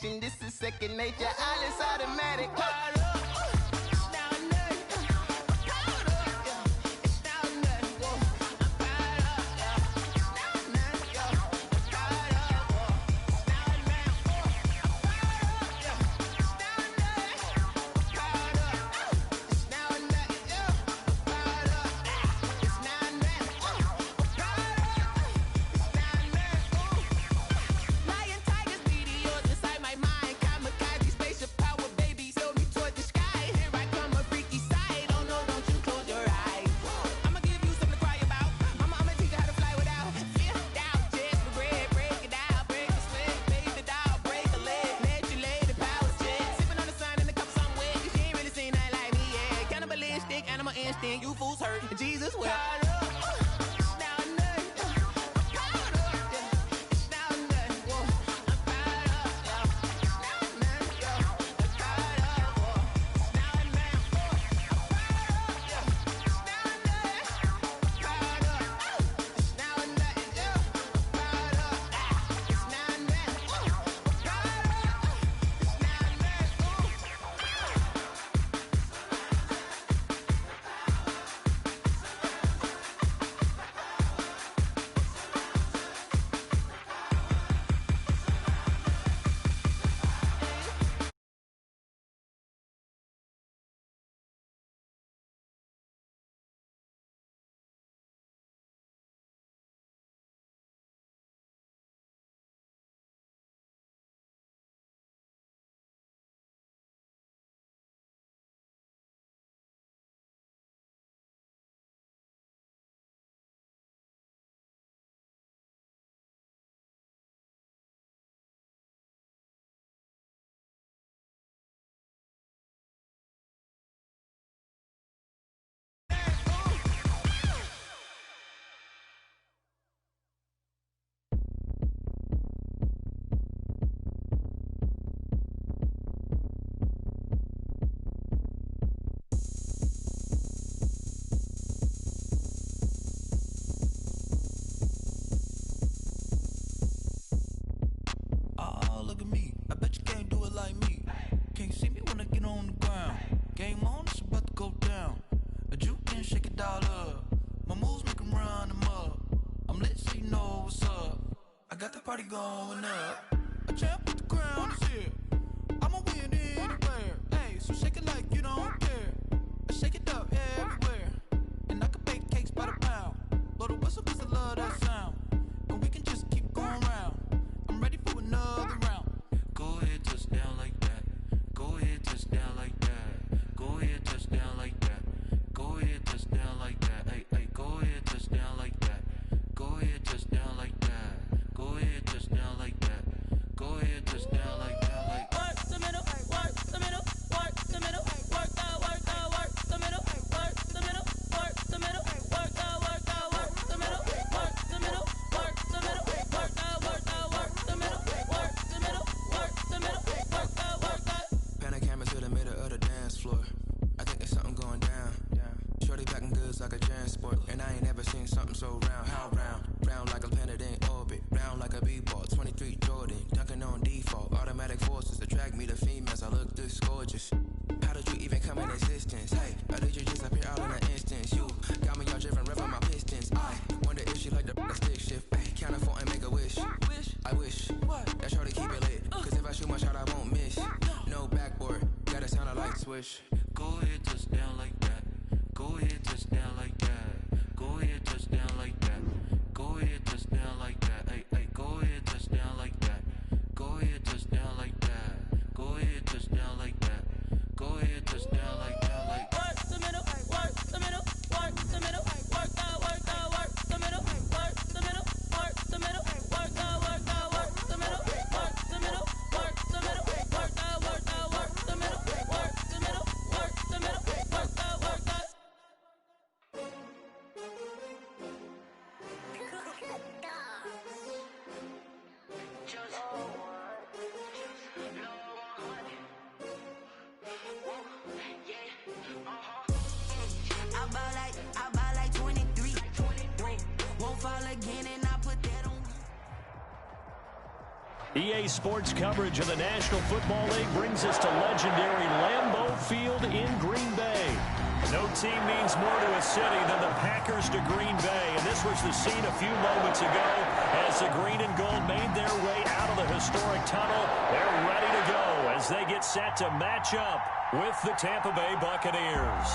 condition. This is second nature. All is automatic. You fools hurt. Jesus will. Party going up. A champ with the crown is here. I'ma win anywhere. Hey, so shake it like you don't care. I shake it up everywhere. And I can bake cakes by the pound. Blow the whistle cause I love that sound. And we can just keep going round. I'm ready for another round. Go ahead, touch down like that. Go ahead, touch down like that. Go ahead, touch down like that. Go ahead, touch down like that. Hey, hey, go ahead, touch down like that. Go ahead, touch down like that. Go ahead, touch down like that. Go ahead, touch down like that. Like work the middle, work the middle, work the middle, work the middle, work the middle, work the middle, work the middle, work the middle, work the middle, work the middle, work the middle, work the middle, work the. Pan a camera to the middle of the dance floor. I think there's something going down. Shorty packing goods like a transport, and I ain't never seen something so round. How round? Round like a planet in orbit, round like a b-ball. 23 Jordan, dunking on default. Automatic forces attract me to females. I look this gorgeous. How did you even come in existence? Hey, how did you just appear all in an instance? You got me all driven, revving my pistons. I wonder if she like the stick shift. Hey, count a four and make a wish. I wish that shorty keep it lit. Cause if I shoot my shot, I won't miss. No backboard, gotta sound a light switch. Go ahead, touch down like that. Go ahead, touch down like that. Go ahead, touch down like that. Go ahead, touch down like that. Hey, hey, go ahead, touch down like that. Go ahead, touch down like that. Go ahead, touch down like that. Go ahead, touch down like that. Like work the middle, work the middle, work the middle, work the middle, work the middle, work the middle, work the middle, work the middle, work the middle, work the middle, work the middle, work the middle, work the middle, work the middle, EA Sports coverage of the National Football League brings us to legendary Lambeau Field in Green Bay. No team means more to a city than the Packers to Green Bay, and this was the scene a few moments ago as the green and gold made their way out of the historic tunnel. They're ready to go as they get set to match up with the Tampa Bay Buccaneers.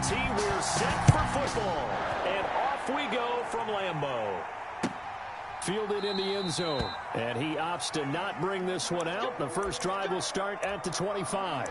We're set for football, and off we go from Lambeau. Fielded in the end zone, and he opts to not bring this one out. The first drive will start at the 25.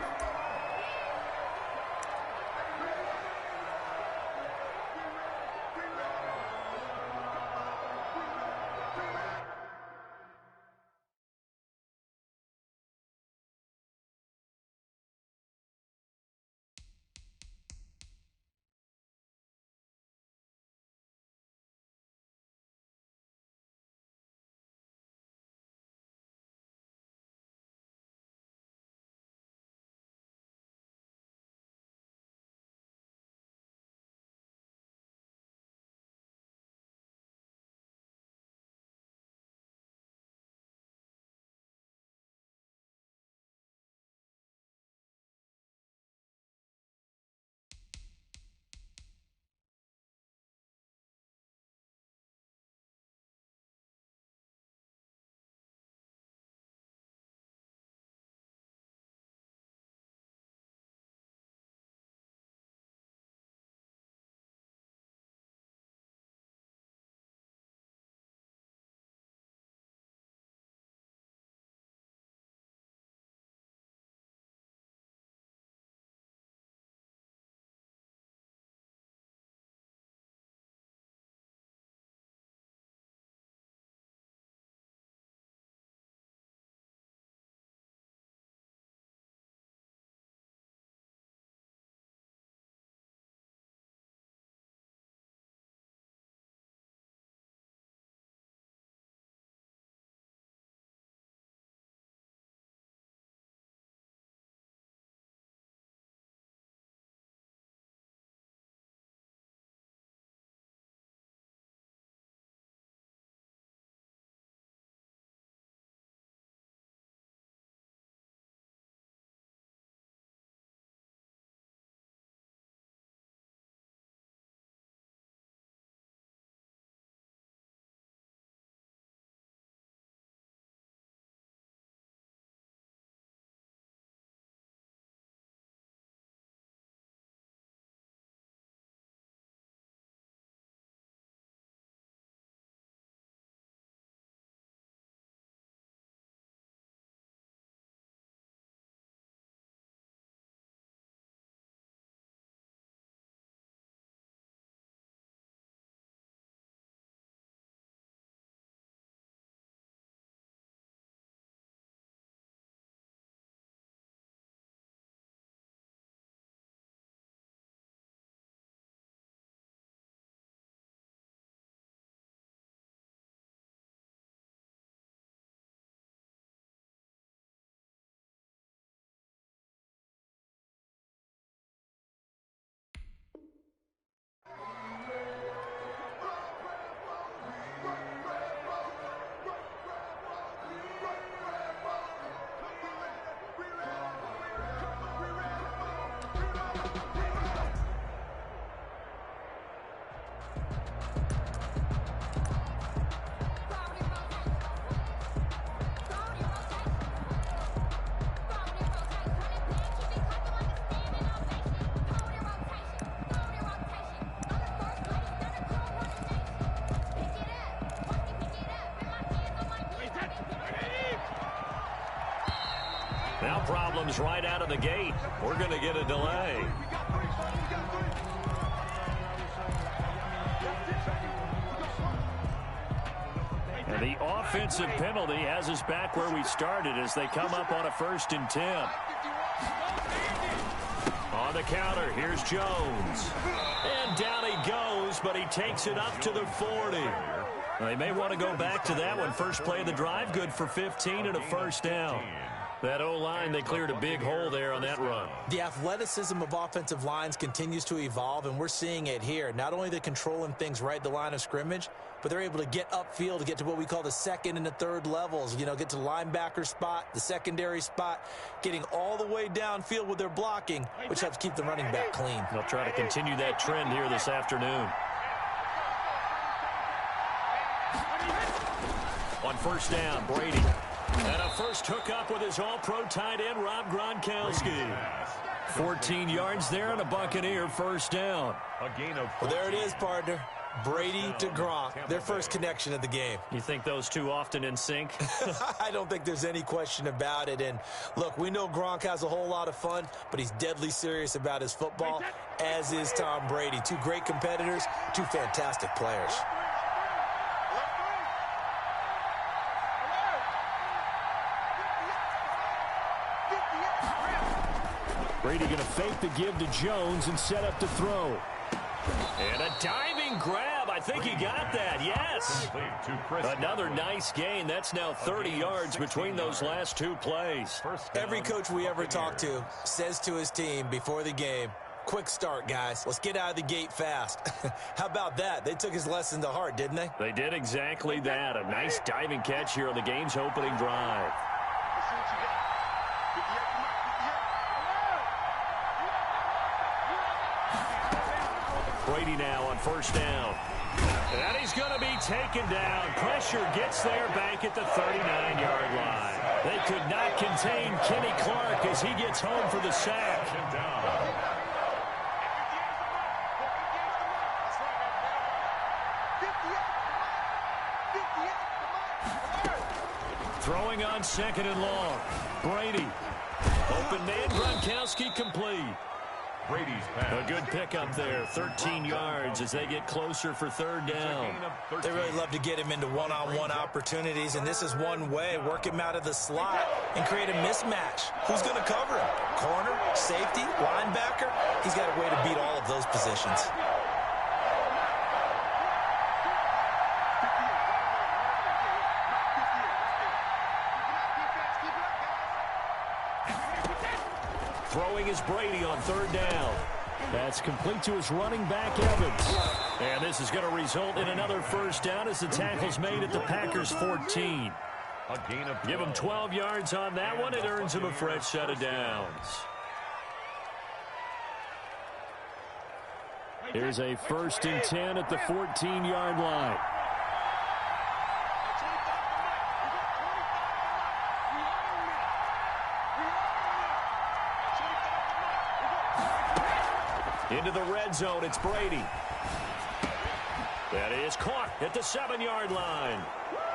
Now problems right out of the gate. We're going to get a delay. And the offensive penalty has us back where we started as they come up on a 1st and 10. On the counter, here's Jones. And down he goes, but he takes it up to the 40. They may want to go back to that one. First play of the drive, good for 15 and a first down. That O-line, they cleared a big hole there on that run. The athleticism of offensive lines continues to evolve, and we're seeing it here. Not only they're controlling things right at the line of scrimmage, but they're able to get upfield to get to what we call the second and the third levels. You know, get to the linebacker spot, the secondary spot, getting all the way downfield with their blocking, which helps keep the running back clean. They'll try to continue that trend here this afternoon. On first down, Brady. And a first hookup with his all-pro tight end, Rob Gronkowski. 14 yards there and a Buccaneer first down. Well, there it is, partner. Brady to Gronk, their first connection of the game. You think those two often in sync? I don't think there's any question about it. And, look, we know Gronk has a whole lot of fun, but he's deadly serious about his football, as is Tom Brady. Two great competitors, two fantastic players. Brady going to fake the give to Jones and set up to throw. And a diving grab. I think he got that. Yes. Another nice gain. That's now 30 yards between those last two plays. Every coach we ever talk to says to his team before the game, quick start, guys. Let's get out of the gate fast. How about that? They took his lesson to heart, didn't they? They did exactly that. A nice diving catch here on the game's opening drive. Brady now on first down. And he's going to be taken down. Pressure gets there back at the 39-yard line. They could not contain Kenny Clark as he gets home for the sack. Throwing on second and long. Brady. Open man, Gronkowski complete. Brady's pass. A good pickup there, 13 yards as they get closer for third down. They really love to get him into one-on-one opportunities, and this is one way. Work him out of the slot and create a mismatch. Who's going to cover him? Corner, safety, linebacker? He's got a way to beat all of those positions. Throwing is Brady on third down. That's complete to his running back, Evans. And this is going to result in another first down as the tackle's made at the Packers' 14. Give him 12 yards on that one. It earns him a fresh set of downs. Here's a 1st and 10 at the 14-yard line. Into the red zone, it's Brady. That is caught at the 7-yard line.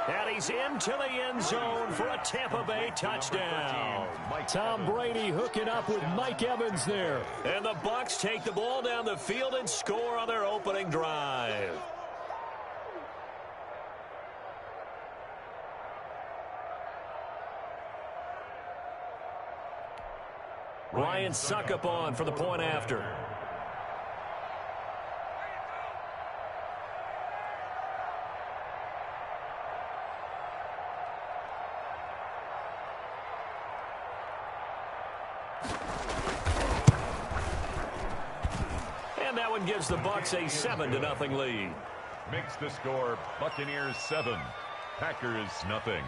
And he's into the end zone for a Tampa Bay touchdown. Tom Brady hooking up with Mike Evans there. And the Bucs take the ball down the field and score on their opening drive. Ryan Suckup on for the point after. And that one gives the Bucs a 7-0 lead. Makes the score Buccaneers 7, Packers nothing.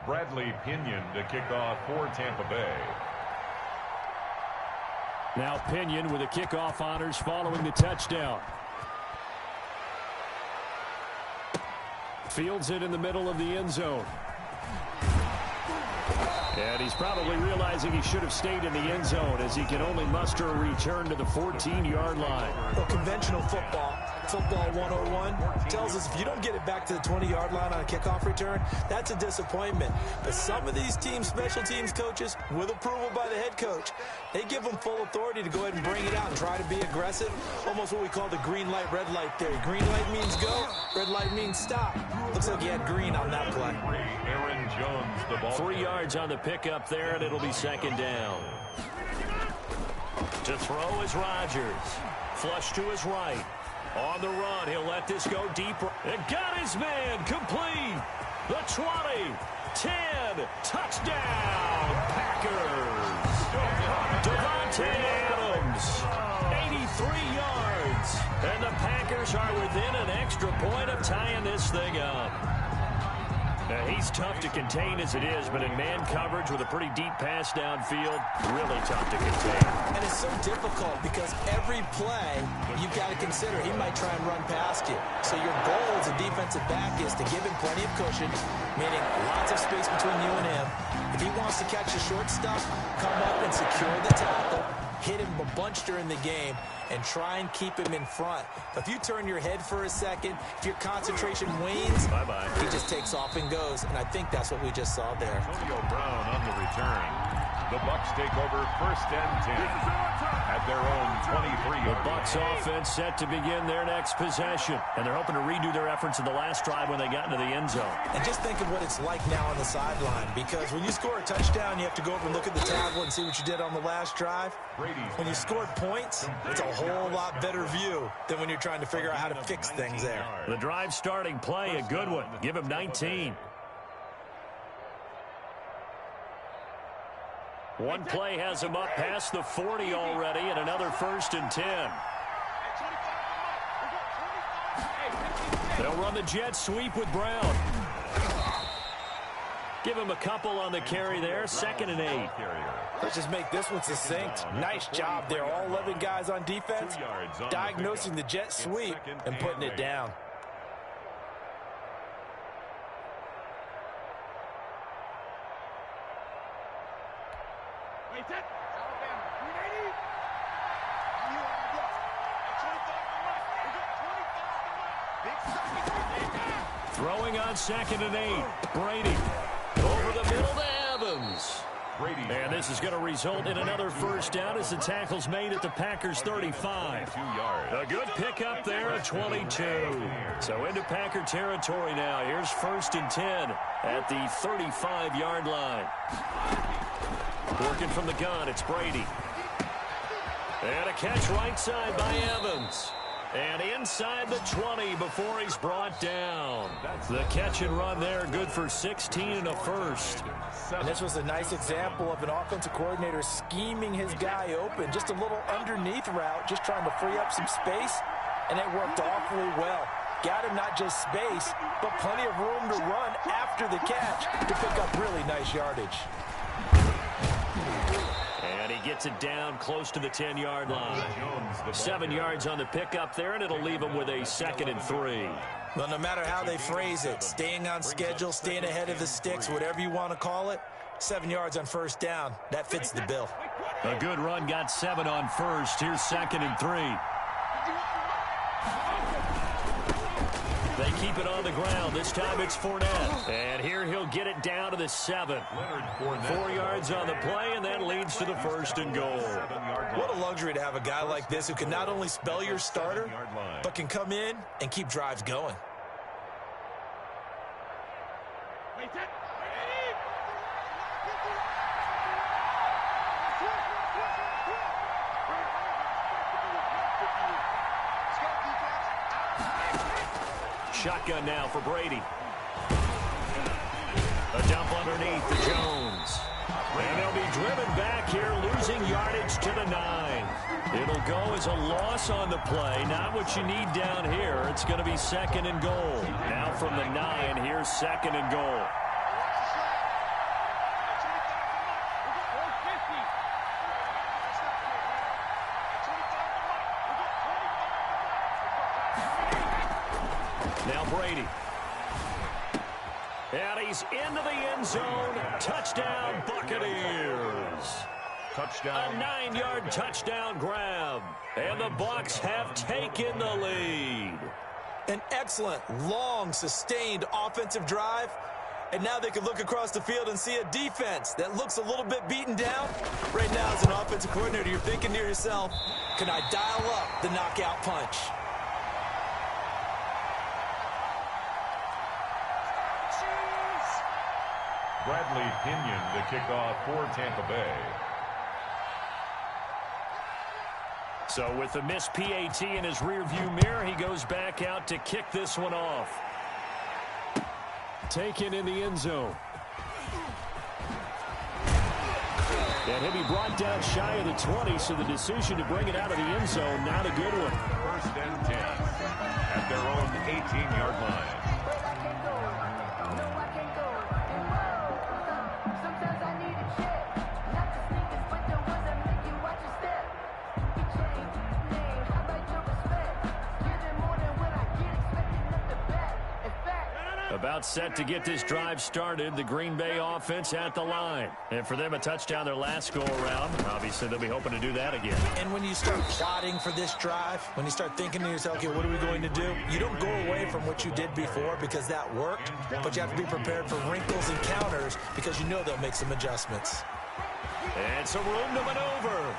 Bradley Pinion to kick off for Tampa Bay. Now Pinion with the kickoff honors following the touchdown. Fields it in the middle of the end zone. And he's probably realizing he should have stayed in the end zone as he can only muster a return to the 14-yard line. Well, conventional football 101, tells us if you don't get it back to the 20-yard line on a kickoff return, that's a disappointment. But some of these teams, special teams coaches, with approval by the head coach, they give them full authority to go ahead and bring it out and try to be aggressive. Almost what we call the green light, red light theory. Green light means go, red light means stop. Looks like he had green on that play. Aaron Jones, the ball. 3 yards on the pickup there, and it'll be second down. To throw is Rodgers. Flush to his right. On the run, he'll let this go deeper. And got his man complete. The 20, 10, touchdown, Packers. Devontae Adams, 83 yards. And the Packers are within an extra point of tying this thing up. Now, he's tough to contain as it is, but in man coverage with a pretty deep pass downfield, really tough to contain. And it's so difficult because every play you've got to consider he might try and run past you. So your goal as a defensive back is to give him plenty of cushion, meaning lots of space between you and him. If he wants to catch the short stuff, come up and secure the tackle, hit him a bunch during the game, and try and keep him in front. If you turn your head for a second, if your concentration wanes, bye-bye. He just takes off and goes, and I think that's what we just saw there. Antonio Brown on the return. The Bucs take over 1st and 10 at their own 23. The Bucs offense set to begin their next possession, and they're hoping to redo their efforts in the last drive when they got into the end zone. And just think of what it's like now on the sideline, because when you score a touchdown, you have to go over and look at the tablet and see what you did on the last drive. When you scored points, it's a whole lot better view than when you're trying to figure out how to fix things there. The drive starting play, a good one. Give him 19. One play has him up past the 40 already, and another 1st and 10. They'll run the jet sweep with Brown. Give him a couple on the carry there. 2nd and 8. Let's just make this one succinct. Nice job there. All 11 guys on defense diagnosing the jet sweep and putting it down. Throwing on 2nd and 8. Brady over the middle to Evans. And this is going to result in another 1st down as the tackle's made at the Packers 35. A good pickup there at 22. So into Packer territory now. Here's 1st and 10 at the 35-yard line. Working from the gun, it's Brady. And a catch right side by Evans. And inside the 20 before he's brought down. The catch and run there, good for 16 and a 1st. And this was a nice example of an offensive coordinator scheming his guy open. Just a little underneath route, just trying to free up some space. And it worked awfully well. Got him not just space, but plenty of room to run after the catch to pick up really nice yardage. And he gets it down close to the 10-yard line. 7 yards on the pickup there, and it'll leave him with a 2nd and 3. Well, no matter how they phrase it, staying on schedule, staying ahead of the sticks, whatever you want to call it, 7 yards on 1st down, that fits the bill. A good run, got 7 on 1st. Here's 2nd and 3. They keep it on the ground. This time it's Fournette. And here he'll get it down to the 7. 4 yards on the play, and that leads to the 1st and goal. What a luxury to have a guy like this who can not only spell your starter, but can come in and keep drives going. Shotgun now for Brady. A dump underneath to Jones. And they'll be driven back here, losing yardage to the 9. It'll go as a loss on the play. Not what you need down here. It's going to be 2nd and goal. Now from the 9, here's 2nd and goal. Now Brady. And he's into the end zone. Touchdown, Buccaneers. Touchdown. A 9-yard touchdown grab. And the Bucs have taken the lead. An excellent, long, sustained offensive drive. And now they can look across the field and see a defense that looks a little bit beaten down. Right now, as an offensive coordinator, you're thinking to yourself, can I dial up the knockout punch? Bradley Pinion, the kickoff for Tampa Bay. So with the missed PAT in his rearview mirror, he goes back out to kick this one off. Taken in the end zone. And he'll be brought down shy of the 20, so the decision to bring it out of the end zone, not a good one. First and 10 at their own 18-yard line. About set to get this drive started, the Green Bay offense at the line. And for them, a touchdown their last go-around. Obviously, they'll be hoping to do that again. And when you start plotting for this drive, when you start thinking to yourself, okay, what are we going to do? You don't go away from what you did before because that worked, but you have to be prepared for wrinkles and counters because you know they'll make some adjustments. And some room to maneuver.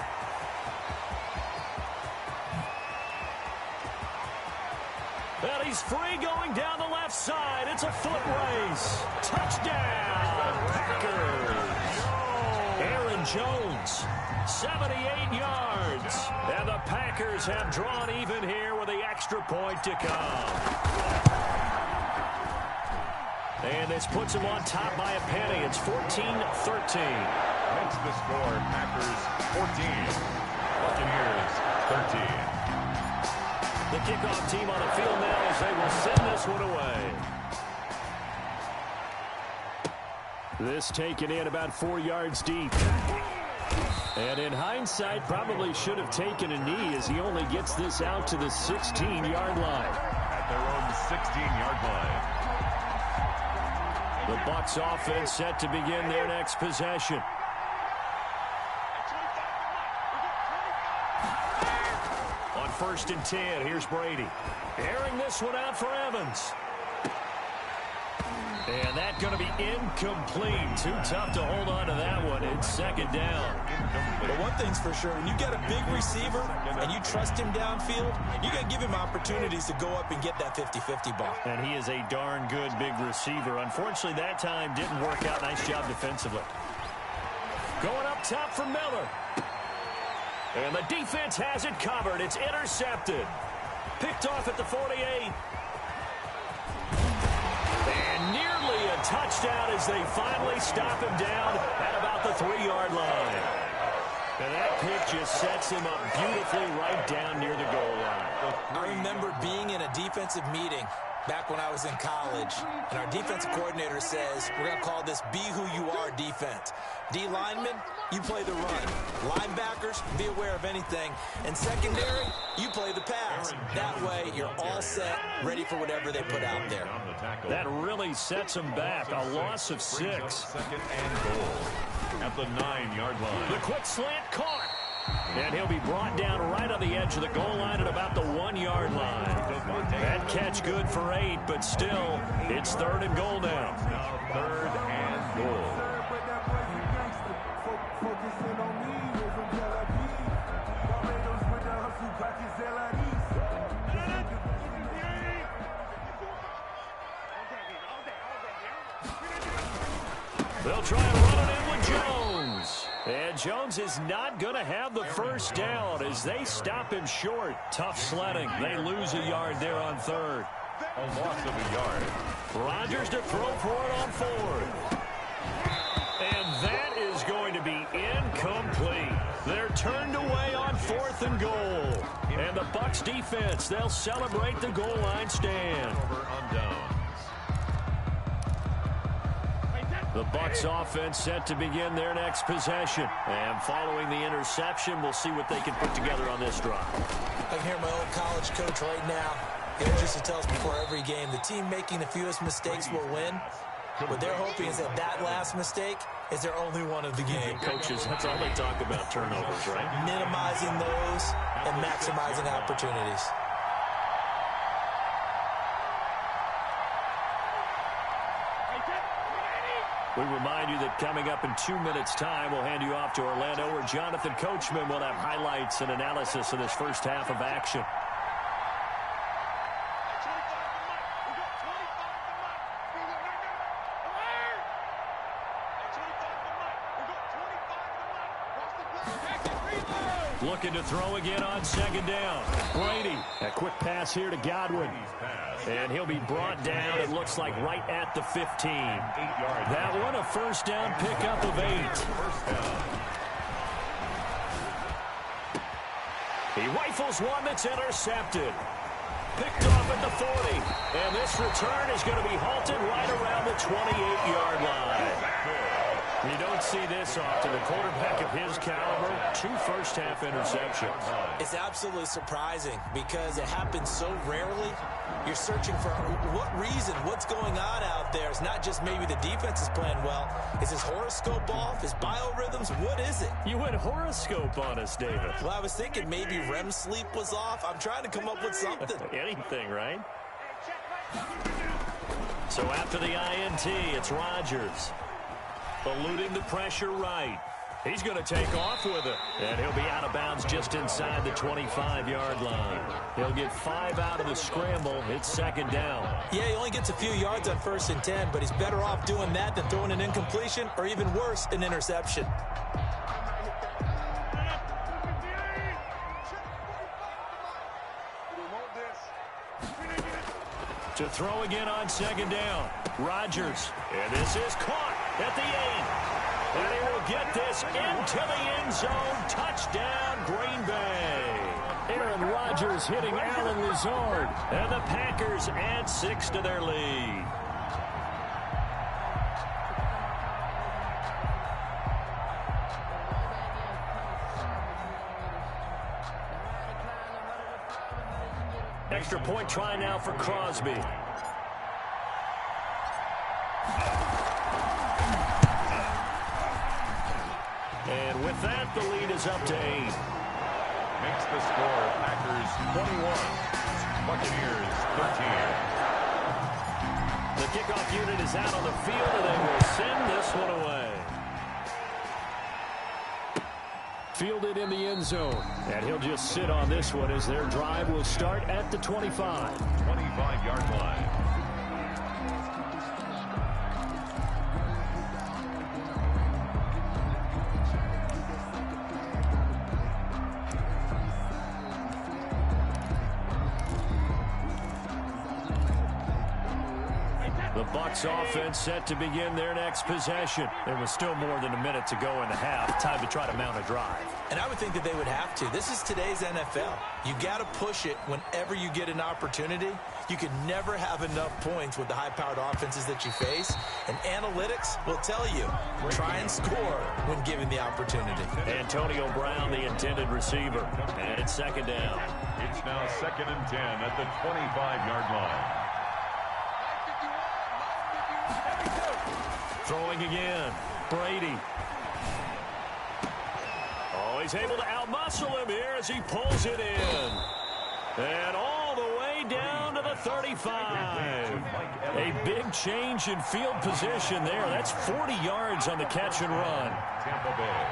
And he's free going down the left side. It's a foot race. Touchdown, Packers. Aaron Jones, 78 yards. And the Packers have drawn even here with the extra point to come. And this puts them on top by a penny. It's 14-13. Makes the score Packers 14, Buccaneers 13. The kickoff team on the field now as they will send this one away. This taken in about 4 yards deep. And in hindsight, probably should have taken a knee as he only gets this out to the 16-yard line. At their own 16-yard line. The Bucs offense set to begin their next possession. First and 10. Here's Brady. Airing this one out for Evans. And that's going to be incomplete. Too tough to hold on to that one. It's second down. But one thing's for sure, when you got a big receiver and you trust him downfield, you got to give him opportunities to go up and get that 50-50 ball. And he is a darn good big receiver. Unfortunately, that time didn't work out. Nice job defensively. Going up top for Miller. And the defense has it covered. It's intercepted. Picked off at the 48. And nearly a touchdown as they finally stop him down at about the 3-yard line. And that pick just sets him up beautifully right down near the goal line. I remember being in a defensive meeting back when I was in college, and our defensive coordinator says, we're going to call this Be Who You Are defense. D linemen, you play the run. Linebackers, be aware of anything. And secondary, you play the pass. That way, you're all set, ready for whatever they put out there. That really sets them back. A loss of 6. Second and goal at the 9-yard line. The quick slant caught. And he'll be brought down right on the edge of the goal line at about the 1-yard line. That catch good for 8, but still, it's 3rd and goal now. 3rd and goal. They'll try and run it in with Jones. And Jones is not going to have the first down as they stop him short. Tough sledding. They lose a yard there on 3rd. A loss of a yard. Rodgers to throw for it on 4th. And that is going to be incomplete. They're turned away on 4th and goal. And the Bucs defense, they'll celebrate the goal line stand. Over on downs. The Bucs offense set to begin their next possession. And following the interception, we'll see what they can put together on this drive. I can hear my old college coach right now. He used to tell us before every game, the team making the fewest mistakes will win. What they're hoping is that last mistake is their only one of the game. Coaches, that's all they talk about, turnovers, right? Minimizing those and maximizing opportunities. We remind you that coming up in 2 minutes' time, we'll hand you off to Orlando, where Jonathan Coachman will have highlights and analysis of this first half of action. Looking to throw again on second down. Brady, a quick pass here to Godwin. And he'll be brought down, it looks like, right at the 15. That one, a first down pickup of 8. He rifles one that's intercepted. Picked off at the 40. And this return is going to be halted right around the 28-yard line. You don't see this often. A quarterback of his caliber, 2 first-half interceptions. It's absolutely surprising because it happens so rarely. You're searching for what reason, what's going on out there. It's not just maybe the defense is playing well. Is his horoscope off? His biorhythms? What is it? You went horoscope on us, David. Well, I was thinking maybe REM sleep was off. I'm trying to come up with something. Anything, right? So after the INT, it's Rodgers. Eluding the pressure right. He's going to take off with it. And he'll be out of bounds just inside the 25-yard line. He'll get 5 out of the scramble. It's second down. Yeah, he only gets a few yards on 1st and 10, but he's better off doing that than throwing an incompletion or even worse, an interception. To throw again on second down. Rodgers. And this is caught at the 8. And he will get this into the end zone. Touchdown, Green Bay. Aaron Rodgers hitting Alan Lazard. And the Packers add 6 to their lead. Extra point try now for Crosby. And with that, the lead is up to 8. Makes the score Packers 21, Buccaneers 13. The kickoff unit is out on the field, and they will send this one away. Fielded in the end zone. And he'll just sit on this one as their drive will start at the 25. 25-yard line. The Bucs offense set to begin their next possession. There was still more than a minute to go in the half. Time to try to mount a drive. And I would think that they would have to. This is today's NFL. You got to push it whenever you get an opportunity. You can never have enough points with the high-powered offenses that you face. And analytics will tell you, try and score when given the opportunity. Antonio Brown, the intended receiver. And it's second down. It's now 2nd and 10 at the 25-yard line. Throwing again. Brady. Oh, he's able to outmuscle him here as he pulls it in. And all the way down to the 35. A big change in field position there. That's 40 yards on the catch and run. Tampa Bay.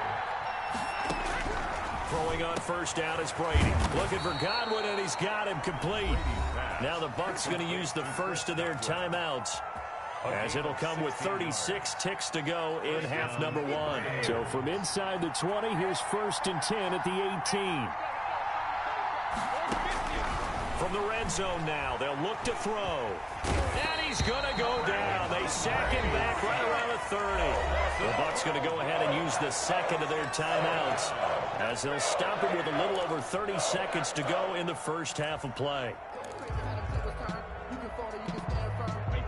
Throwing on first down is Brady. Looking for Godwin, and he's got him complete. Now the Bucs going to use the first of their timeouts, as it'll come with 36 ticks to go in half number 1. So from inside the 20, here's 1st and 10 at the 18. From the red zone now, they'll look to throw. And he's going to go down. They sack him back right around the 30. The Bucs going to go ahead and use the second of their timeouts, as they'll stop him with a little over 30 seconds to go in the first half of play.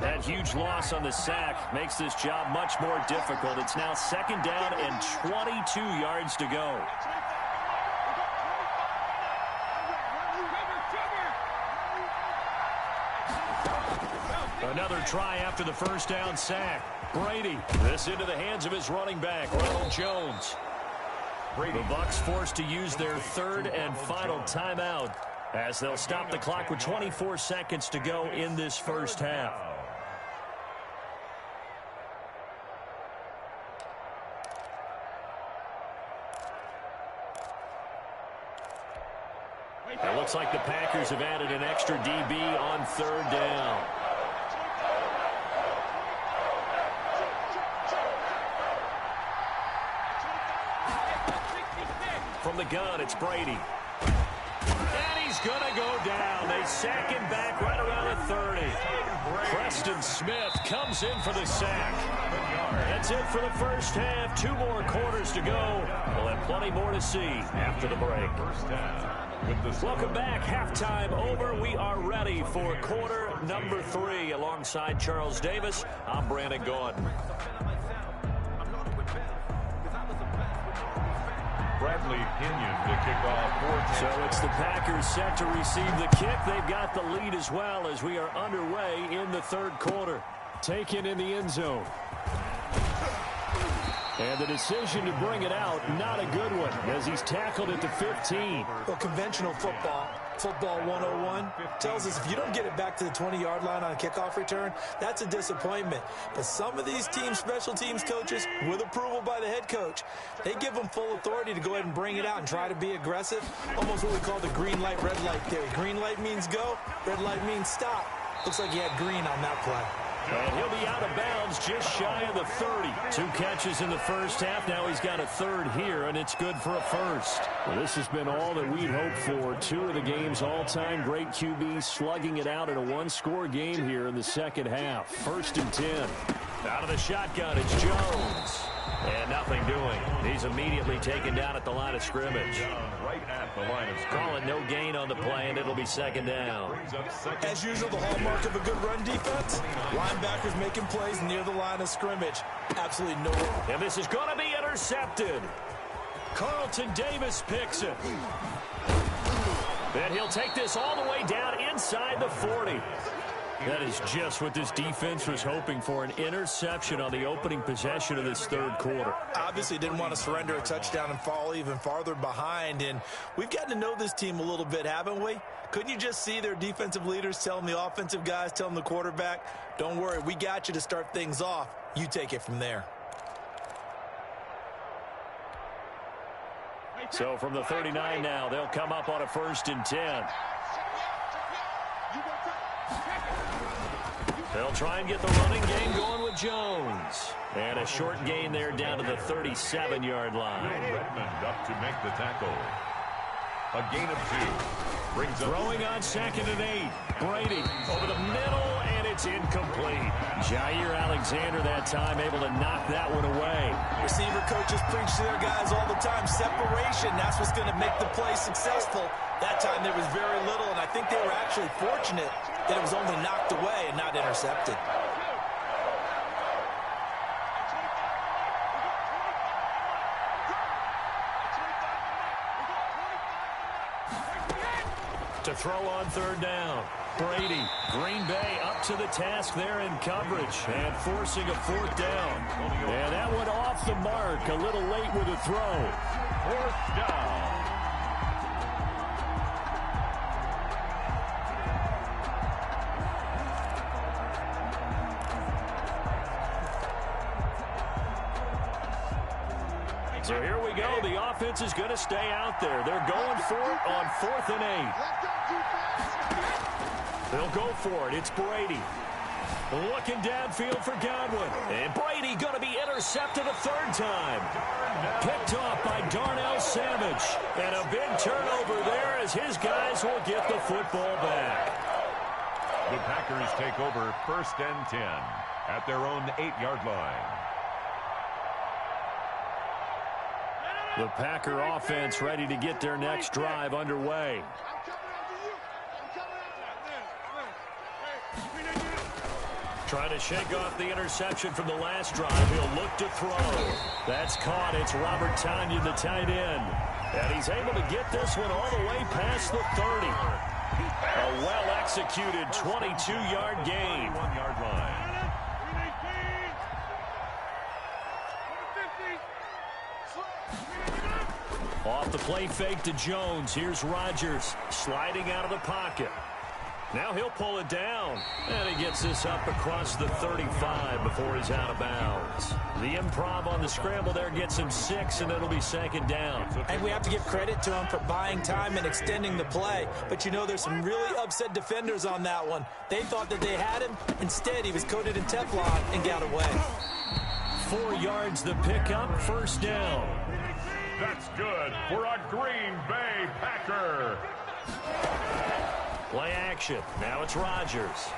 That huge loss on the sack makes this job much more difficult. It's now second down and 22 yards to go. Another try after the first down sack. Brady, this into the hands of his running back, Ronald Jones. The Bucs forced to use their third and final timeout as they'll stop the clock with 24 seconds to go in this first half. It looks like the Packers have added an extra DB on third down. From the gun, it's Brady. And he's going to go down. They sack him back right around the 30. Preston Smith comes in for the sack. That's it for the first half. 2 more quarters to go. We'll have plenty more to see after the break. Welcome back. Halftime over. We are ready for quarter number 3. Alongside Charles Davis, I'm Brandon Gordon. Bradley Pinion to kick off. So it's the Packers set to receive the kick. They've got the lead as well as we are underway in the third quarter. Taken in the end zone. And the decision to bring it out, not a good one, as he's tackled at the 15. Well, conventional football 101, tells us if you don't get it back to the 20-yard line on a kickoff return, that's a disappointment. But some of these teams, special teams coaches, with approval by the head coach, they give them full authority to go ahead and bring it out and try to be aggressive. Almost what we call the green light, red light theory. Green light means go, red light means stop. Looks like he had green on that play. And he'll be out of bounds just shy of the 30. 2 catches in the first half. Now he's got a third here, and it's good for a first. Well, this has been all that we'd hoped for. 2 of the game's all-time great QBs slugging it out in a 1-score game here in the second half. 1st and 10. Out of the shotgun, it's Jones. And nothing doing. He's immediately taken down at the line of scrimmage. Right at the line of scrimmage. Call it no gain on the play, and it'll be second down. As usual, the hallmark of a good run defense, linebackers making plays near the line of scrimmage. Absolutely no way. And this is going to be intercepted. Carlton Davis picks it. And he'll take this all the way down inside the 40. That is just what this defense was hoping for, an interception on the opening possession of this third quarter. Obviously didn't want to surrender a touchdown and fall even farther behind, and we've gotten to know this team a little bit, haven't we? Couldn't you just see their defensive leaders telling the offensive guys, telling the quarterback, don't worry, we got you to start things off. You take it from there. So from the 39 now, they'll come up on a 1st and 10. They'll try and get the running game going with Jones. And a short gain there down to the 37-yard line. Redmond up to make the tackle. A gain of 2. Brings up throwing on 2nd and 8. Brady over the middle, and it's incomplete. Jair Alexander that time able to knock that one away. Receiver coaches preach to their guys all the time. Separation, that's what's going to make the play successful. That time there was very little, and I think they were actually fortunate that it was only knocked away and not intercepted. To throw on 3rd down. Brady, Green Bay up to the task there in coverage and forcing a 4th down. And that went off the mark a little late with a throw. 4th down. So here we go. The offense is going to stay out there. They're going for it on 4th and 8. They'll go for it. It's Brady. Looking downfield for Godwin. And Brady going to be intercepted a 3rd time. Picked off by Darnell Savage. And a big turnover there as his guys will get the football back. The Packers take over 1st and 10 at their own 8-yard line. The Packer offense ready to get their next drive underway. Trying to shake off the interception from the last drive. He'll look to throw. That's caught. It's Robert Tonyan, the tight end. And he's able to get this one all the way past the 30. A well-executed 22-yard gain. Off the play fake to Jones. Here's Rodgers sliding out of the pocket. Now he'll pull it down. And he gets this up across the 35 before he's out of bounds. The improv on the scramble there gets him 6, and it'll be second down. And we have to give credit to him for buying time and extending the play. But you know, there's some really upset defenders on that one. They thought that they had him. Instead, he was coated in Teflon and got away. 4 yards the pickup, first down. That's good for a Green Bay Packer. Play action. Now it's Rodgers.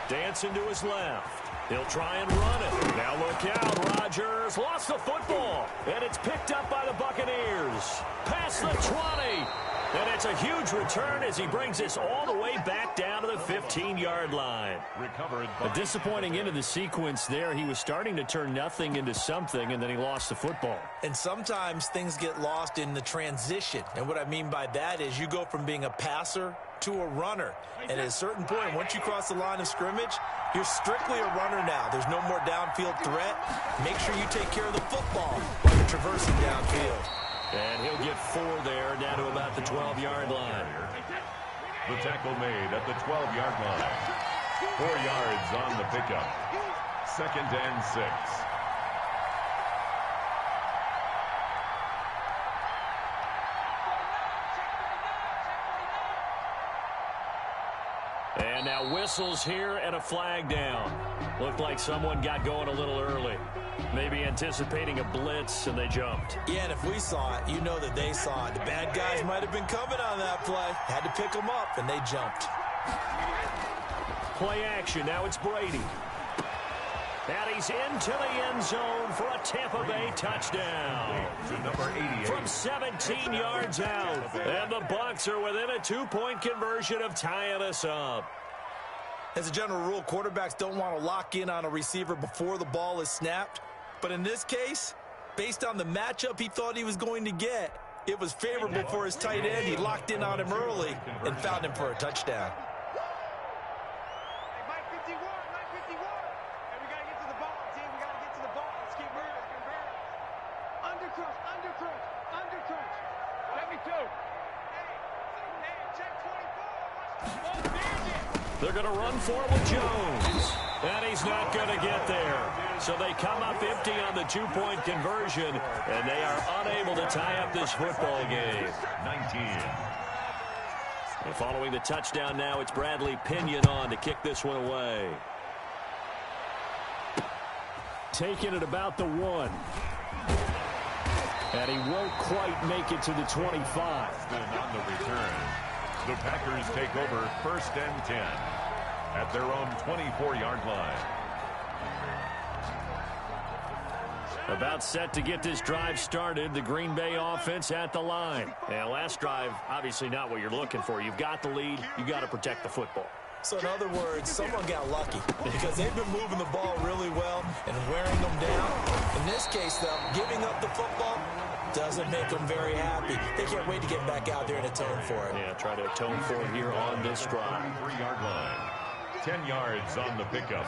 Dancing to his left. He'll try and run it. Now look out. Rodgers lost the football. And it's picked up by the Buccaneers. Past the 20. And it's a huge return as he brings this all the way back down to the 15-yard line. Recovered. A disappointing end of the sequence there. He was starting to turn nothing into something, and then he lost the football. And sometimes things get lost in the transition. And what I mean by that is you go from being a passer to a runner. And at a certain point, once you cross the line of scrimmage, you're strictly a runner now. There's no more downfield threat. Make sure you take care of the football while you're traversing downfield. And he'll get 4 there, down to about the 12-yard line. The tackle made at the 12-yard line. 4 yards on the pickup. 2nd and 6. And now whistles here and a flag down. Looked like someone got going a little early. Maybe anticipating a blitz, and they jumped. Yeah, and if we saw it, you know that they saw it. The bad guys might have been coming on that play. Had to pick them up, and they jumped. Play action. Now it's Brady. And he's into the end zone for a Tampa Bay touchdown. To number 88. From 17 yards out. And the Bucs are within a 2-point conversion of tying us up. As a general rule, quarterbacks don't want to lock in on a receiver before the ball is snapped. But in this case, based on the matchup he thought he was going to get, it was favorable for his tight end. He locked in on him early and found him for a touchdown. They're going to run for it with Jones. And he's not going to get there. So they come up empty on the 2-point conversion, and they are unable to tie up this football game. 19. And following the touchdown now, it's Bradley Pinion on to kick this one away. Taking it about the 1. And he won't quite make it to the 25. On the return, the Packers take over 1st and 10 at their own 24-yard line. About set to get this drive started. The Green Bay offense at the line. And last drive, obviously not what you're looking for. You've got the lead. You got to protect the football. So in other words, someone got lucky because they've been moving the ball really well and wearing them down. In this case, though, giving up the football doesn't make them very happy. They can't wait to get back out there and atone for it. Yeah, try to atone for it here on this drive. 3-yard line. 10 yards on the pickup.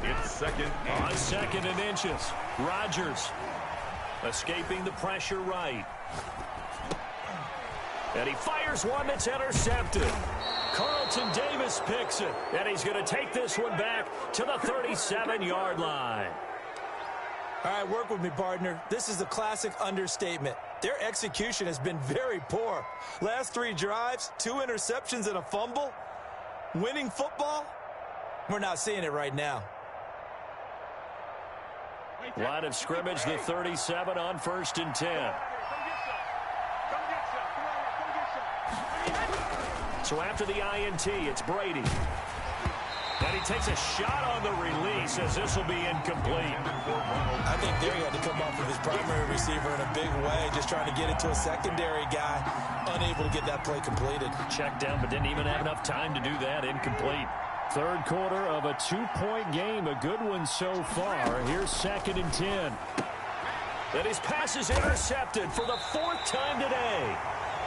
It's 2nd and... On 2nd and inches. Rodgers escaping the pressure right. And he fires one that's intercepted. Carlton Davis picks it. And he's going to take this one back to the 37-yard line. All right, work with me, partner. This is a classic understatement. Their execution has been very poor. Last 3 drives, 2 interceptions and a fumble. Winning football? We're not seeing it right now. Line of scrimmage, the 37 on 1st and 10. So after the INT, it's Brady. And he takes a shot on the release as this will be incomplete. I think there he had to come off of his primary receiver in a big way, just trying to get it to a secondary guy, unable to get that play completed. Checked down, but didn't even have enough time to do that. Incomplete. 3rd quarter of a 2-point game, a good one so far. Here's 2nd and 10. And his pass is intercepted for the 4th time today.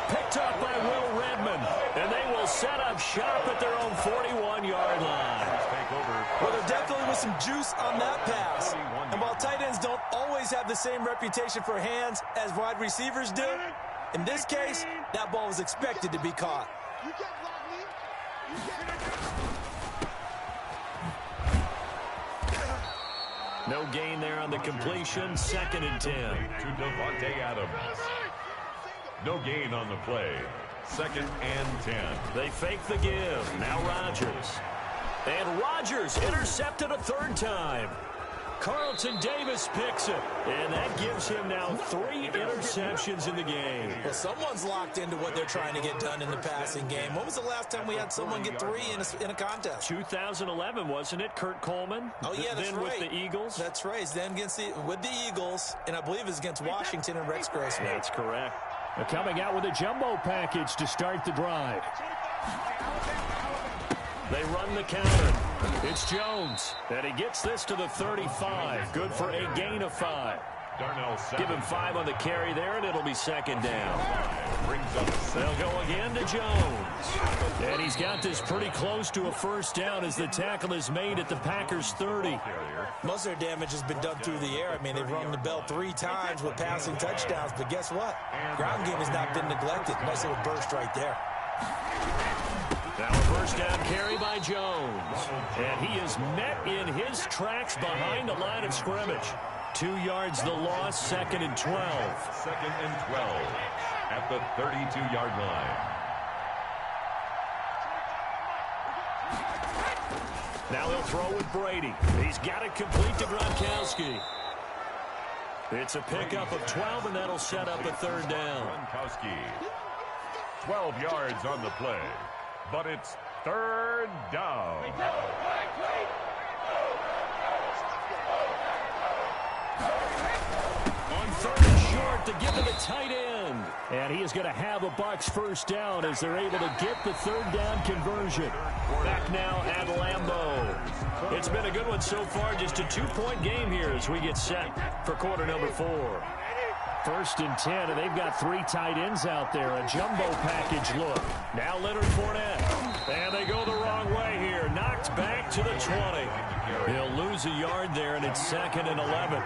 Picked up by Will Redmond, and they will set up shop at their own 41-yard line. Well, there definitely was some juice on that pass. And while tight ends don't always have the same reputation for hands as wide receivers do, in this case, that ball was expected to be caught. No gain there on the completion. 2nd and 10. To Devontae Adams. No gain on the play. 2nd and 10. They fake the give. Now Rodgers. And Rodgers intercepted a 3rd time. Carlton Davis picks it. And that gives him now 3 interceptions in the game. Well, someone's locked into what they're trying to get done in the passing game. When was the last time we had someone get 3 in a contest? 2011, wasn't it? Kurt Coleman? Oh, yeah, that's then right. with the Eagles? That's right. Then with the Eagles, and I believe it's against Washington and Rex Grossman. That's correct. They're coming out with a jumbo package to start the drive. They run the counter. It's Jones. And he gets this to the 35. Good for a gain of 5. Give him 5 on the carry there, and it'll be 2nd down. They'll go again to Jones. And he's got this pretty close to a 1st down as the tackle is made at the Packers' 30. Most of their damage has been done through the air. I mean, they've rung the bell 3 times with passing touchdowns, but guess what? Ground game has not been neglected. Nice little burst right there. Now a 1st down carry by Jones. And he is met in his tracks behind the line of scrimmage. 2 yards the loss, 2nd and 12. 2nd and 12 at the 32-yard line. Now he'll throw with Brady. He's got it complete to Gronkowski. It's a pickup of 12, and that'll set up a 3rd down. Gronkowski, 12 yards on the play, but it's 3rd down. On 3rd and short to give to the tight end. And he is going to have a Bucs 1st down as they're able to get the 3rd down conversion. Back now at Lambeau. It's been a good one so far. Just a 2-point game here as we get set for quarter number 4. 1st and 10, and they've got 3 tight ends out there. A jumbo package look. Now Leonard Fournette. And they go the wrong way here. Knocked back to the 20. He'll lose a yard there, and it's 2nd and 11.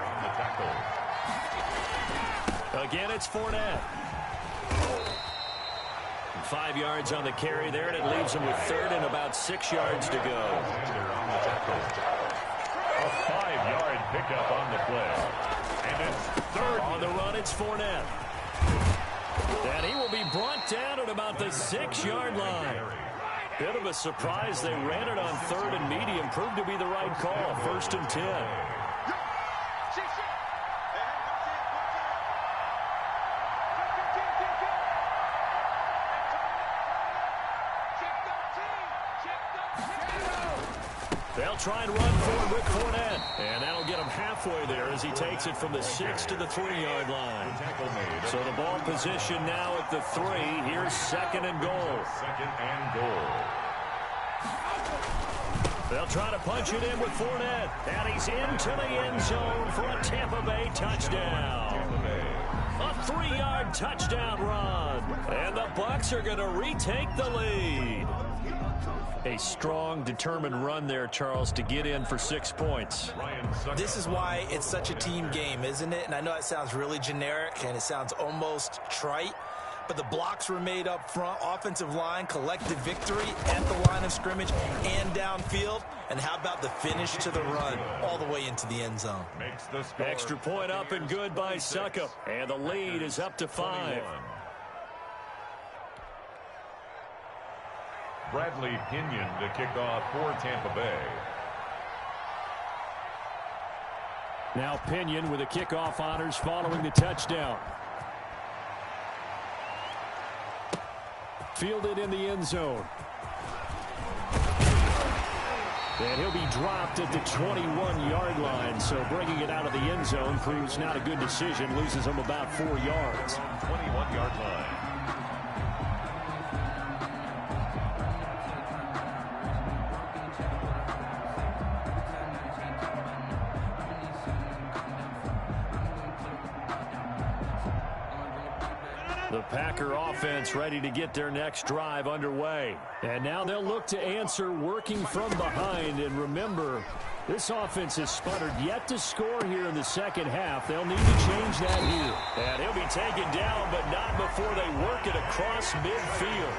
Again, it's Fournette. 5 yards on the carry there, and it leaves him with 3rd and about 6 yards to go. A 5-yard pickup on the play. And it's 3rd. On the run, it's Fournette. And he will be brought down at about the 6-yard line. Bit of a surprise. They ran it on 3rd and medium. Proved to be the right call. 1st and 10. They'll try and run forward with Fournette. And that'll get him halfway there as he takes it from the 6 to the 3-yard line. So the ball position now at the 3. Here's 2nd and goal. 2nd and goal. They'll try to punch it in with Fournette. And he's into the end zone for a Tampa Bay touchdown. A 3-yard touchdown run. And the Bucs are going to retake the lead. A strong, determined run there, Charles, to get in for 6 points. This is why it's such a team game, isn't it? And I know it sounds really generic and it sounds almost trite, but the blocks were made up front. Offensive line, collective victory at the line of scrimmage and downfield. And how about the finish to the run all the way into the end zone? Extra point up and good by Suckup. And the lead is up to 5. Bradley Pinion to kick off for Tampa Bay. Now Pinion with the kickoff honors following the touchdown. Fielded in the end zone. And he'll be dropped at the 21-yard line. So bringing it out of the end zone proves not a good decision. Loses him about 4 yards. 21-yard line. The Packer offense ready to get their next drive underway. And now they'll look to answer working from behind. And remember, this offense has sputtered yet to score here in the second half. They'll need to change that here. And he'll be taken down, but not before they work it across midfield.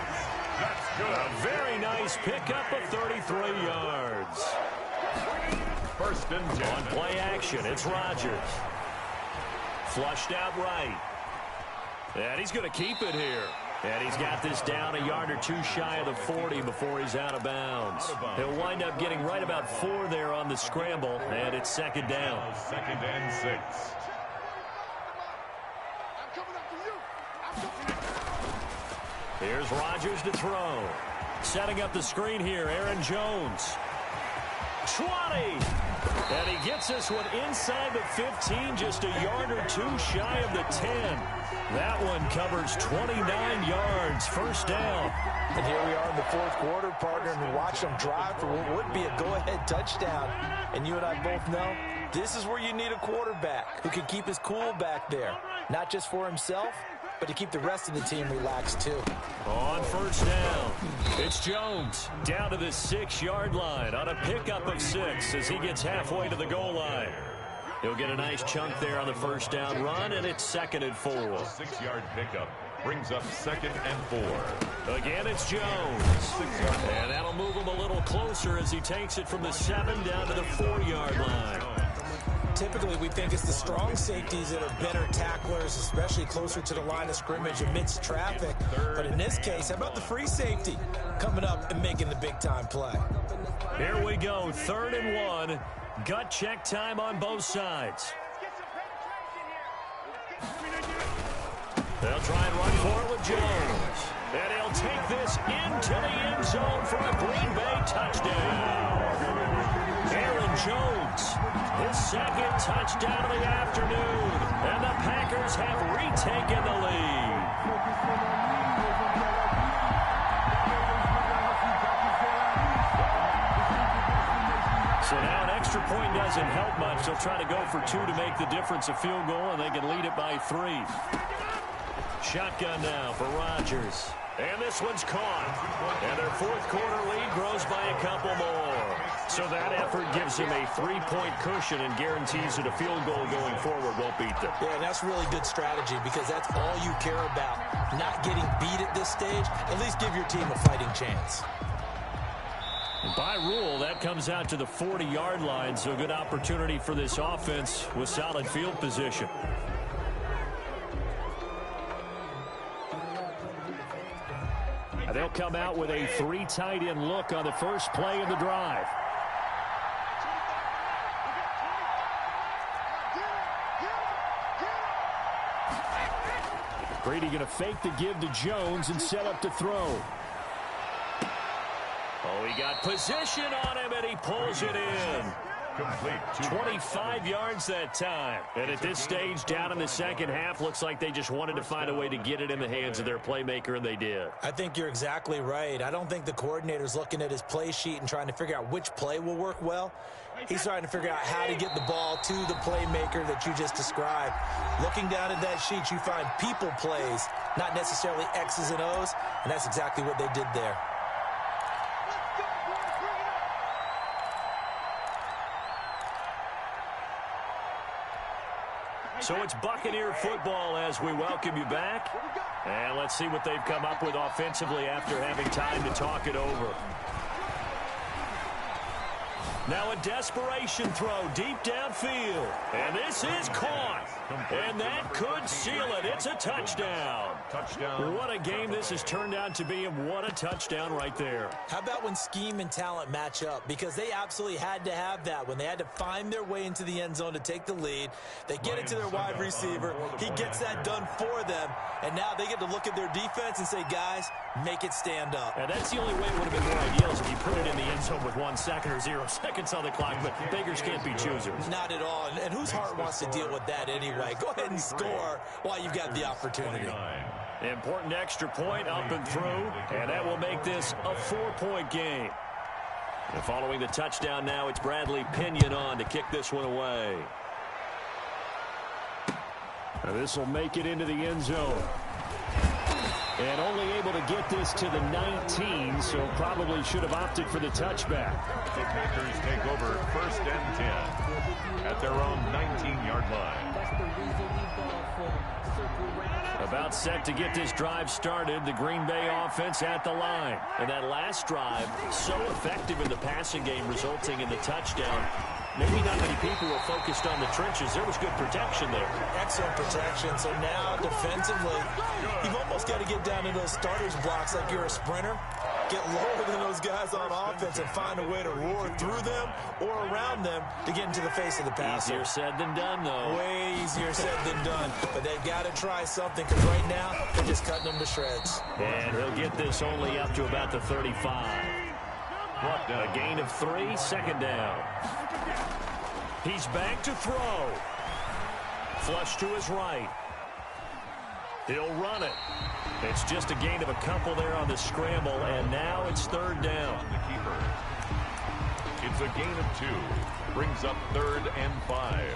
That's good. A very nice pickup of 33 yards. First and 10. On play action, it's Rodgers. Flushed out right. And he's going to keep it here. And he's got this down a yard or two shy of the 40 before he's out of bounds. He'll wind up getting right about 4 there on the scramble, and it's second down. Second and 6. Here's Rodgers to throw. Setting up the screen here, Aaron Jones. 20. And he gets this one inside the 15, just a yard or two shy of the 10. That one covers 29 yards, first down. And here we are in the fourth quarter, partner, and watch them drive for what would be a go-ahead touchdown. And you and I both know this is where you need a quarterback who can keep his cool back there, not just for himself, but to keep the rest of the team relaxed too. On first down, it's Jones down to the 6-yard line on a pickup of 6 as he gets halfway to the goal line. He'll get a nice chunk there on the first down run, and it's second and 4. 6-yard pickup brings up second and 4. Again, it's Jones. And that'll move him a little closer as he takes it from the 7 down to the 4-yard line. Typically, we think it's the strong safeties that are better tacklers, especially closer to the line of scrimmage amidst traffic. But in this case, how about the free safety coming up and making the big-time play? Here we go, 3rd and 1. Gut check time on both sides. They'll try and run for it with Jones. And he'll take this into the end zone for a Green Bay touchdown. Aaron Jones, his second touchdown of the afternoon. And the Packers have retaken the lead. So now an extra point doesn't help much. They'll try to go for 2 to make the difference a field goal, and they can lead it by 3. Shotgun now for Rodgers. And this one's caught. And their fourth quarter lead grows by a couple more. So that effort gives them a 3-point cushion and guarantees that a field goal going forward won't beat them. Yeah, and that's really good strategy because that's all you care about. Not getting beat at this stage. At least give your team a fighting chance. By rule, that comes out to the 40-yard line, so a good opportunity for this offense with solid field position. They'll come out with a 3 tight end look on the first play of the drive. Brady going to fake the give to Jones and set up to throw. Oh, he got position on him, and he pulls it in. Complete. 25 yards that time. And at this stage, down in the second half, looks like they just wanted to find a way to get it in the hands of their playmaker, and they did. I think you're exactly right. I don't think the coordinator's looking at his play sheet and trying to figure out which play will work well. He's trying to figure out how to get the ball to the playmaker that you just described. Looking down at that sheet, you find people plays, not necessarily X's and O's, and that's exactly what they did there. So it's Buccaneer football as we welcome you back. And let's see what they've come up with offensively after having time to talk it over. Now a desperation throw deep downfield. And this is caught. And that could seal it. It's a touchdown. Touchdown. What a game this has turned out to be, and what a touchdown right there. How about when scheme and talent match up? Because they absolutely had to have that. When they had to find their way into the end zone to take the lead, they get it to their wide receiver. He gets that done for them. And now they get to look at their defense and say, guys, make it stand up. And that's the only way it would have been more ideal is if you put it in the end zone with 1 second or 0 seconds on the clock. But beggars can't be choosers. Not at all. And whose heart wants to deal with that anyway? Go ahead and score while you've got the opportunity. Important extra point up and through, and that will make this a 4-point game. And following the touchdown now, it's Bradley Pinion on to kick this one away. And this will make it into the end zone. And only able to get this to the 19, so probably should have opted for the touchback. The Packers take over 1st and 10 at their own 19-yard line. About set to get this drive started, the Green Bay offense at the line. And that last drive, so effective in the passing game, resulting in the touchdown. Maybe not many people were focused on the trenches. There was good protection there. Excellent protection. So now, defensively, you've almost got to get down to those starters blocks like you're a sprinter. Get lower than those guys on offense and find a way to roar through them or around them to get into the face of the passer. Easier said than done, though. Way easier said than done. But they've got to try something because right now, they're just cutting them to shreds. And he'll get this only up to about the 35. A gain of 3, 2nd down. He's back to throw. Flush to his right. He'll run it. It's just a gain of a couple there on the scramble, and now it's 3rd down. The keeper. It's a gain of 2. Brings up 3rd and 5.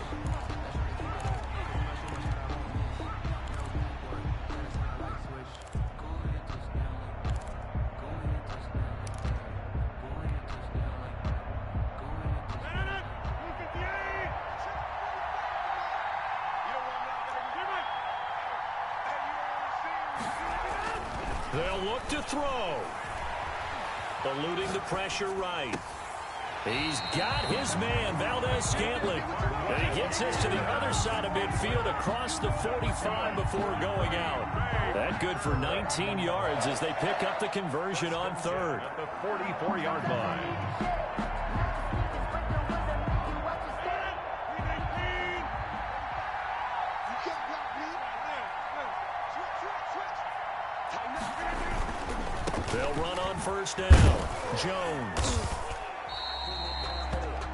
They'll look to throw. Eluding the pressure right. He's got his man, Valdez-Scantling. And he gets this to the other side of midfield across the 45 before going out. That good for 19 yards as they pick up the conversion on 3rd. At the 44-yard line. They'll run on 1st down. Jones.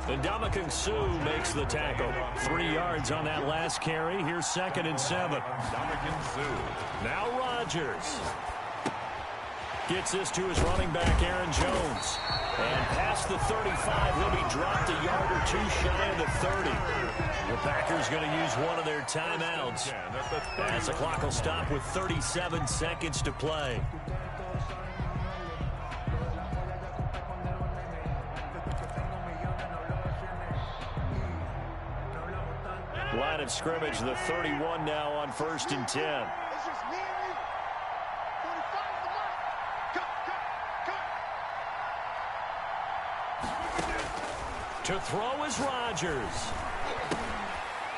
And Ndamukong Suh makes the tackle. 3 yards on that last carry. Here's 2nd and 7. Ndamukong Suh. Now Rodgers. Gets this to his running back, Aaron Jones. And past the 35, he'll be dropped a yard or 2 shy of the 30. The Packers going to use one of their timeouts. As the clock will stop with 37 seconds to play. Line of scrimmage, the 31 now on 1st and 10. To throw is Rodgers.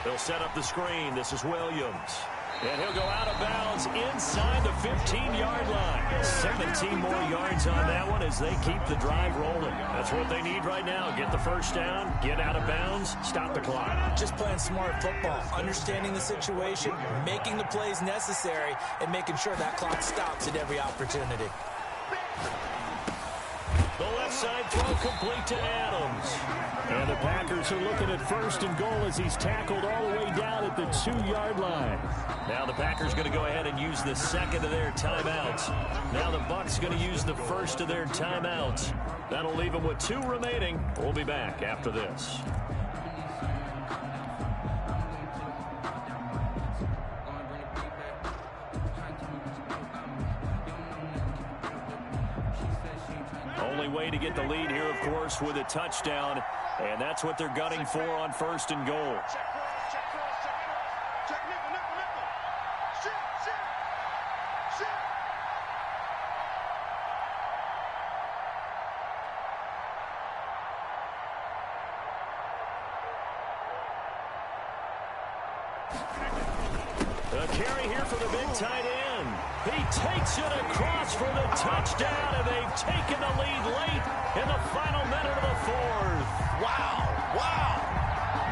They'll set up the screen. This is Williams. And he'll go out of bounds inside the 15-yard line. 17 more yards on that one as they keep the drive rolling. That's what they need right now. Get the 1st down, get out of bounds, stop the clock. Just playing smart football, understanding the situation, making the plays necessary, and making sure that clock stops at every opportunity. The left side throw complete to Adams. And the Packers are looking at 1st and goal as he's tackled all the way down at the 2-yard line. Now the Packers going to go ahead and use the 2nd of their timeouts. Now the Bucs going to use the 1st of their timeouts. That'll leave them with 2 remaining. We'll be back after this. Only way to get the lead here, of course, with a touchdown. And that's what they're gunning for on 1st and goal. A carry here for the big tight end. He takes it across for the touchdown, and they've taken the lead late in the final minute of the 4th. Wow, wow.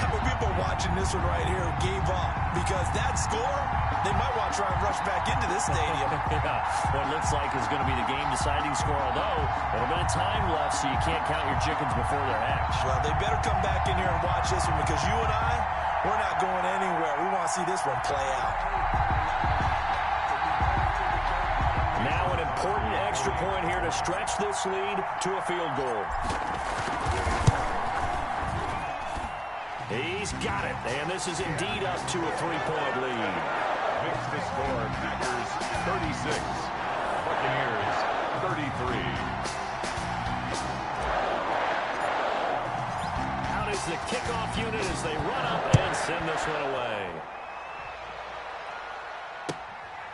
How many people watching this one right here gave up? Because that score, they might want to try and rush back into this stadium. Yeah, what looks like is going to be the game-deciding score, although a little bit of time left, so you can't count your chickens before they're hatched. Well, they better come back in here and watch this one because you and I, we're not going anywhere. We want to see this one play out. Now an important extra point here to stretch this lead to a field goal. He's got it, and this is indeed up to a 3-point lead. Makes the score Packers 36, Buccaneers 33. Out is the kickoff unit as they run up and send this one away.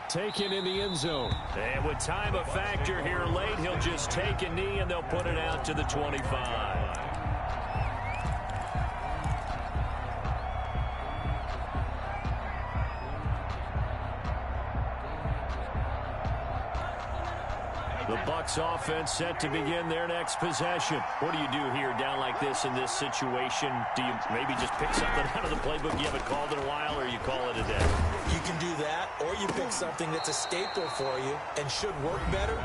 Taken in the end zone. And with time a factor here late, he'll just take a knee and they'll put it out to the 25. The Bucs offense set to begin their next possession. What do you do here down like this in this situation? Do you maybe just pick something out of the playbook you haven't called in a while, or you call it a day? You can do that, or you pick something that's a staple for you and should work better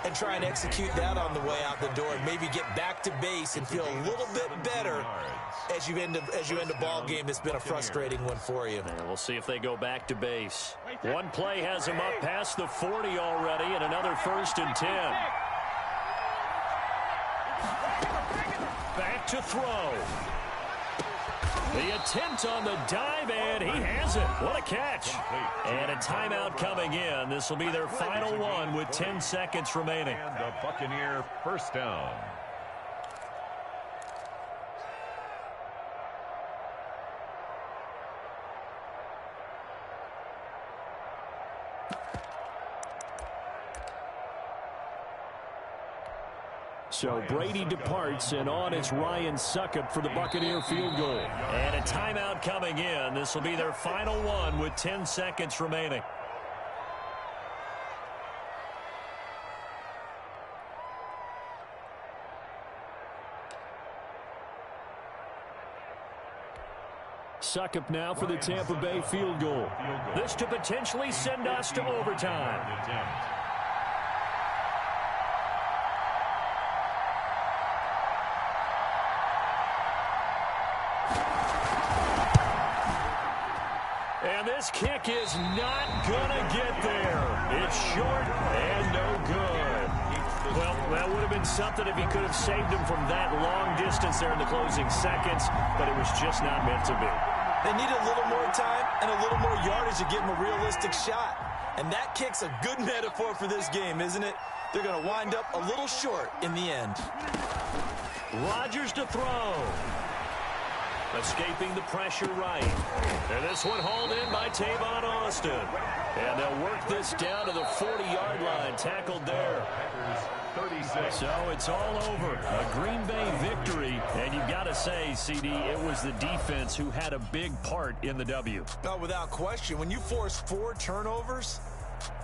and try and execute that on the way out the door and maybe get back to base and feel a little bit better as you end a ball game that's been a frustrating one for you. And we'll see if they go back to base. One play has them up past the 40 already, and another 1st and 10. Back to throw. The attempt on the dive, and he has it. What a catch. And a timeout coming in. This will be their final one with 10 seconds remaining. And the Buccaneer first down. So Brady departs, and on is Ryan Succop for the Buccaneer field goal. And a timeout coming in. This will be their final one with 10 seconds remaining. Succop now for the Tampa Bay field goal. This to potentially send us to overtime. And this kick is not going to get there. It's short and no good. Well, that would have been something if he could have saved him from that long distance there in the closing seconds, but it was just not meant to be. They need a little more time and a little more yardage to give him a realistic shot. And that kick's a good metaphor for this game, isn't it? They're going to wind up a little short in the end. Rodgers to throw. Escaping the pressure right. And this one hauled in by Tavon Austin. And they'll work this down to the 40-yard line. Tackled there. 36. So it's all over. A Green Bay victory. And you've got to say, CD, it was the defense who had a big part in the W. No, without question. When you force 4 turnovers,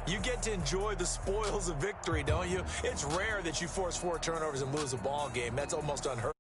you get to enjoy the spoils of victory, don't you? It's rare that you force 4 turnovers and lose a ball game. That's almost unheard of.